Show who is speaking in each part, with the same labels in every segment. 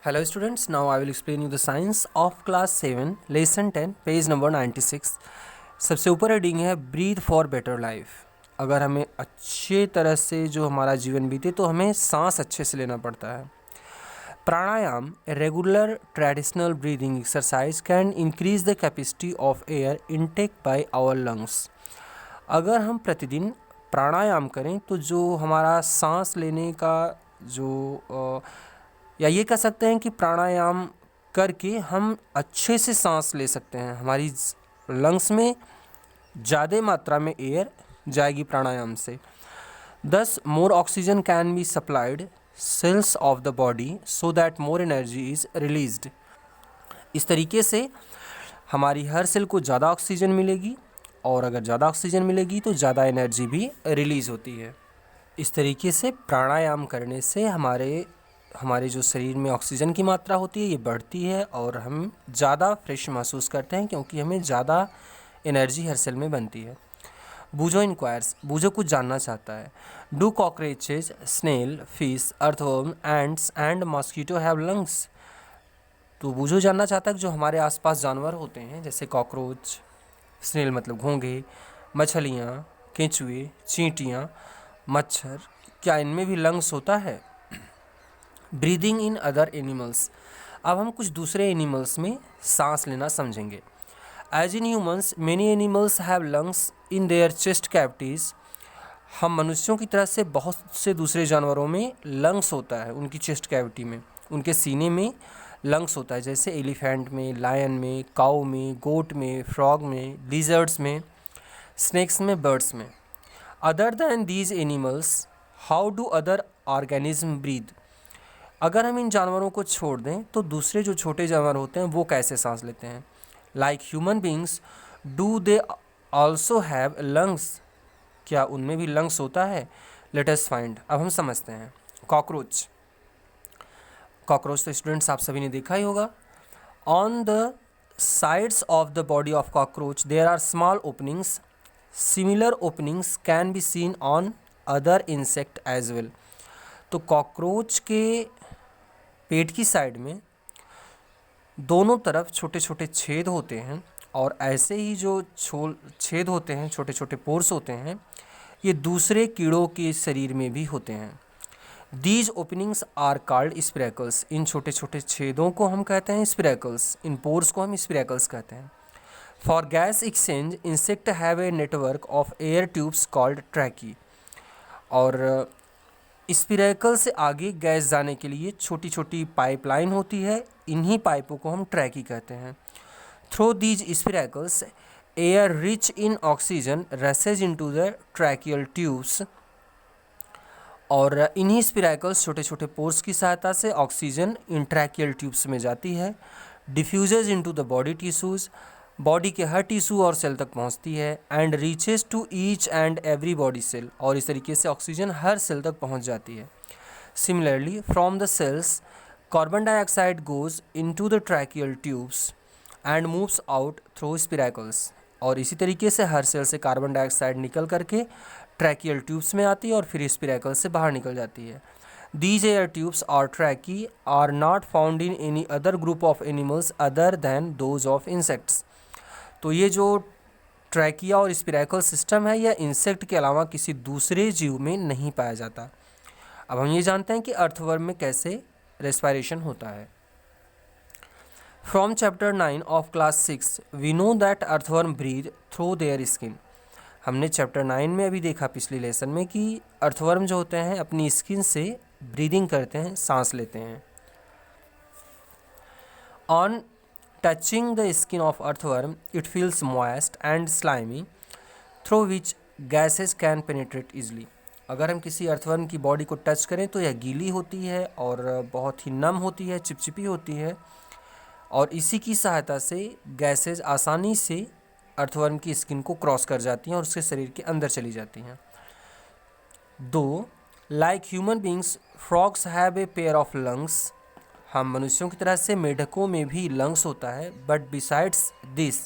Speaker 1: Hello students, now I will explain you the science of class 7 lesson 10 page number 96। सबसे ऊपर heading है breathe for better life. अगर हमें अच्छे तरह से जो हमारा जीवन बीते तो हमें सांस अच्छे से लेना पड़ता है। Pranayama regular traditional breathing exercise can increase the capacity of air intake by our lungs. अगर हम प्रतिदिन प्राणायाम करें तो जो हमारा सांस लेने का जो या ये कह सकते हैं कि प्राणायाम करके हम अच्छे से सांस ले सकते हैं। हमारी लंग्स में ज़्यादा मात्रा में एयर जाएगी प्राणायाम से। Thus more oxygen can be supplied cells of the body so that more energy is released. इस तरीके से हमारी हर सेल को ज़्यादा ऑक्सीजन मिलेगी और अगर ज़्यादा ऑक्सीजन मिलेगी तो ज़्यादा एनर्जी भी रिलीज़ होती है। इस तरीके से प्राणायाम करने से हमारे जो शरीर में ऑक्सीजन की मात्रा होती है ये बढ़ती है और हम ज़्यादा फ्रेश महसूस करते हैं क्योंकि हमें ज़्यादा एनर्जी हर सेल में बनती है। बूझो इंक्वायर्स, बूझो कुछ जानना चाहता है। Do cockroaches, snail, fish, earthworm, ants and mosquito have lungs. तो बूझो जानना चाहता है कि जो हमारे आसपास जानवर होते हैं जैसे कॉकरोच, स्नेल मतलब घोंघे, मछलियाँ, केंचुए, चींटियाँ, मच्छर, क्या इनमें भी लंग्स होता है? Breathing in other animals. अब हम कुछ दूसरे एनिमल्स में सांस लेना समझेंगे। As in humans many animals have lungs in their chest cavities. हम मनुष्यों की तरह से बहुत से दूसरे जानवरों में लंग्स होता है, उनकी चेस्ट कैविटी में, उनके सीने में लंग्स होता है। जैसे एलिफेंट में, लायन में, काऊ में, गोट में, फ्रॉग में, लिजर्ड्स में, स्नेक्स में, बर्ड्स में। Other than these animals how do other organism breathe. अगर हम इन जानवरों को छोड़ दें तो दूसरे जो छोटे जानवर होते हैं वो कैसे सांस लेते हैं? Like human beings do they also have lungs. क्या उनमें भी लंग्स होता है? Let us find. अब हम समझते हैं। कॉकरोच तो स्टूडेंट्स आप सभी ने देखा ही होगा। On the sides of the body of cockroach there are small openings. Similar openings can be seen on other insect as well. तो कॉकरोच के पेट की साइड में दोनों तरफ छोटे छोटे छेद होते हैं और ऐसे ही जो छेद होते हैं, छोटे छोटे पोर्स होते हैं, ये दूसरे कीड़ों के शरीर में भी होते हैं। These openings are called spiracles. इन छोटे छोटे छेदों को हम कहते हैं स्पिरेकल्स, इन पोर्स को हम स्पिरेकल्स कहते हैं। For gas exchange insect have a network of air tubes called ट्रैकी। और स्पिरेकल से आगे गैस जाने के लिए छोटी छोटी पाइपलाइन होती है, इन्हीं पाइपों को हम ट्रैकी कहते हैं। Through these spiracles air rich in oxygen rushes into the tracheal tubes. और इन्हीं स्पिरेकल्स छोटे छोटे पोर्स की सहायता से ऑक्सीजन इन ट्रैकियल ट्यूब्स में जाती है। Diffuses into the body tissues, body के हर टिश्यू और सेल तक पहुंचती है। And reaches to each and every body cell, और इस तरीके से ऑक्सीजन हर सेल तक पहुंच जाती है। Similarly from the cells carbon dioxide goes into the tracheal tubes and moves out through spiracles. और इसी तरीके से हर सेल से कार्बन डाइऑक्साइड निकल करके ट्रैकियल ट्यूब्स में आती है और फिर स्पिरेकल से बाहर निकल जाती है। These air tubes or trachea are not found in any other group of animals other than those of insects. तो ये जो ट्रैकिया और स्पिरेकल सिस्टम है यह इंसेक्ट के अलावा किसी दूसरे जीव में नहीं पाया जाता। अब हम ये जानते हैं कि अर्थवर्म में कैसे रेस्पिरेशन होता है। From chapter 9 of class 6 we know that earthworm breathe through their skin. हमने चैप्टर 9 में अभी देखा पिछली लेसन में कि अर्थवर्म जो होते हैं अपनी स्किन से ब्रीदिंग करते हैं, सांस लेते हैं। On touching the skin of earthworm it feels moist and slimy through which gases can penetrate easily. अगर हम किसी अर्थवर्म की बॉडी को टच करें तो यह गीली होती है और बहुत ही नम होती है, चिपचिपी होती है, और इसी की सहायता से गैसेस आसानी से अर्थवर्म की स्किन को क्रॉस कर जाती हैं और उसके शरीर के अंदर चली जाती हैं। दो like human beings frogs have a pair of lungs. हम मनुष्यों की तरह से मेढकों में भी लंग्स होता है, बट बिसाइड्स दिस,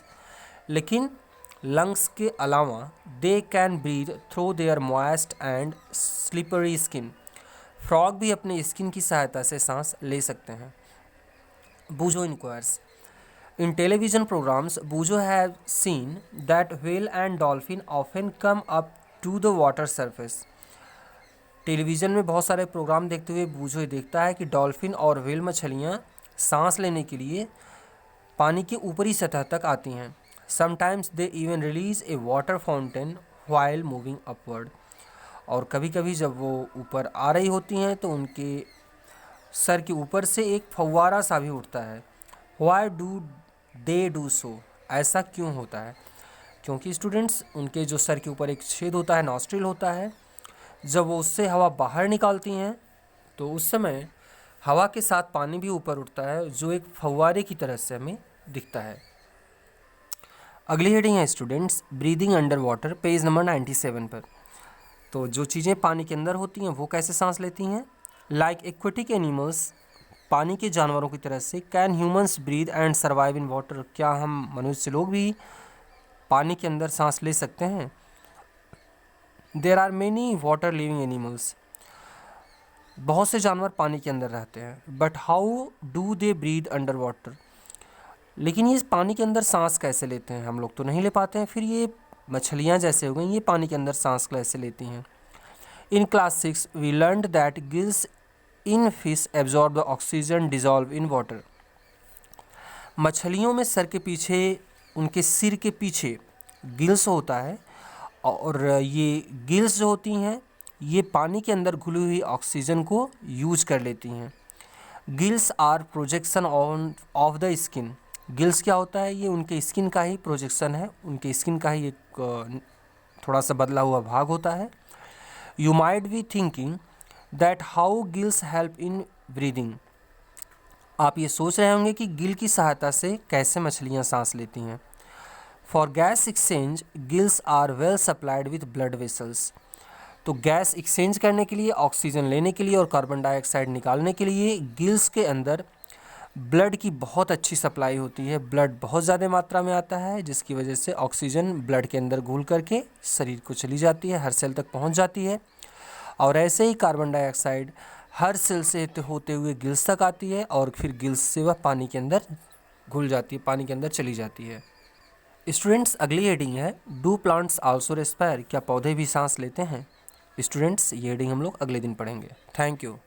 Speaker 1: लेकिन लंग्स के अलावा they can breathe through their moist and slippery skin. Frog भी अपने स्किन की सहायता से सांस ले सकते हैं। Bujo inquires. In television programs, Bujo have seen that whale and dolphin often come up to the water surface. Television में बहुत सारे प्रोग्राम देखते हुए बूझो देखता है कि डॉल्फिन और व्हेल मछलियाँ सांस लेने के लिए पानी की ऊपरी सतह तक आती हैं. Sometimes they even release a water fountain while moving upward. और कभी कभी जब वो ऊपर आ रही होती हैं तो उनके सर के ऊपर से एक फव्वारा सा भी उठता है. Why do they do so? ऐसा क्यों होता है? क्योंकि स्टूडेंट्स, उनके जो सर के ऊपर एक छेद होता है, नॉस्ट्रिल होता है, जब वो उससे हवा बाहर निकालती हैं तो उस समय हवा के साथ पानी भी ऊपर उठता है जो एक फव्वारे की तरह से हमें दिखता है. अगली हेडिंग है students, breathing under water, page number 97 पर. तो जो चीज़ें पानी के अंदर होती हैं वो कैसे सांस लेती हैं? लाइक एक्वेटिक एनिमल्स, पानी के जानवरों की तरह से, can humans breathe and survive in water? क्या हम मनुष्य लोग भी पानी के अंदर सांस ले सकते हैं? There are many water living animals, बहुत से जानवर पानी के अंदर रहते हैं. But how do they breathe under water? लेकिन ये पानी के अंदर सांस कैसे लेते हैं? हम लोग तो नहीं ले पाते हैं. फिर ये मछलियाँ जैसे हो गई, ये पानी के अंदर सांस कैसे लेती हैं? In class 6 we learned that gills in fish absorb the oxygen dissolve in water. मछलियों में सर के पीछे, उनके सिर के पीछे गिल्स होता है और ये गिल्स जो होती हैं ये पानी के अंदर घुली हुई ऑक्सीजन को यूज कर लेती हैं. Gills are projection of the skin. Gills क्या होता है? ये उनके स्किन का ही प्रोजेक्शन है, उनके स्किन का ही एक थोड़ा सा बदला हुआ भाग होता है. You might be thinking that how gills help in breathing. आप ये सोच रहे होंगे कि गिल की सहायता से कैसे मछलियाँ सांस लेती हैं. For gas exchange gills are well supplied with blood vessels. तो गैस एक्सचेंज करने के लिए, ऑक्सीजन लेने के लिए और कार्बन डाइऑक्साइड निकालने के लिए गिल्स के अंदर ब्लड की बहुत अच्छी सप्लाई होती है. ब्लड बहुत ज़्यादा मात्रा में आता है जिसकी वजह से ऑक्सीजन ब्लड के अंदर घुल करके शरीर को चली जाती है, हर सेल तक पहुंच जाती है. और ऐसे ही कार्बन डाइऑक्साइड हर सेल से होते हुए गिल्स तक आती है और फिर गिल्स से वह पानी के अंदर घुल जाती है, पानी के अंदर चली जाती है. स्टूडेंट्स, अगली हेडिंग है डू प्लांट्स आल्सो रेस्पायर? क्या पौधे भी सांस लेते हैं? स्टूडेंट्स, ये हेडिंग हम लोग अगले दिन पढ़ेंगे. Thank you.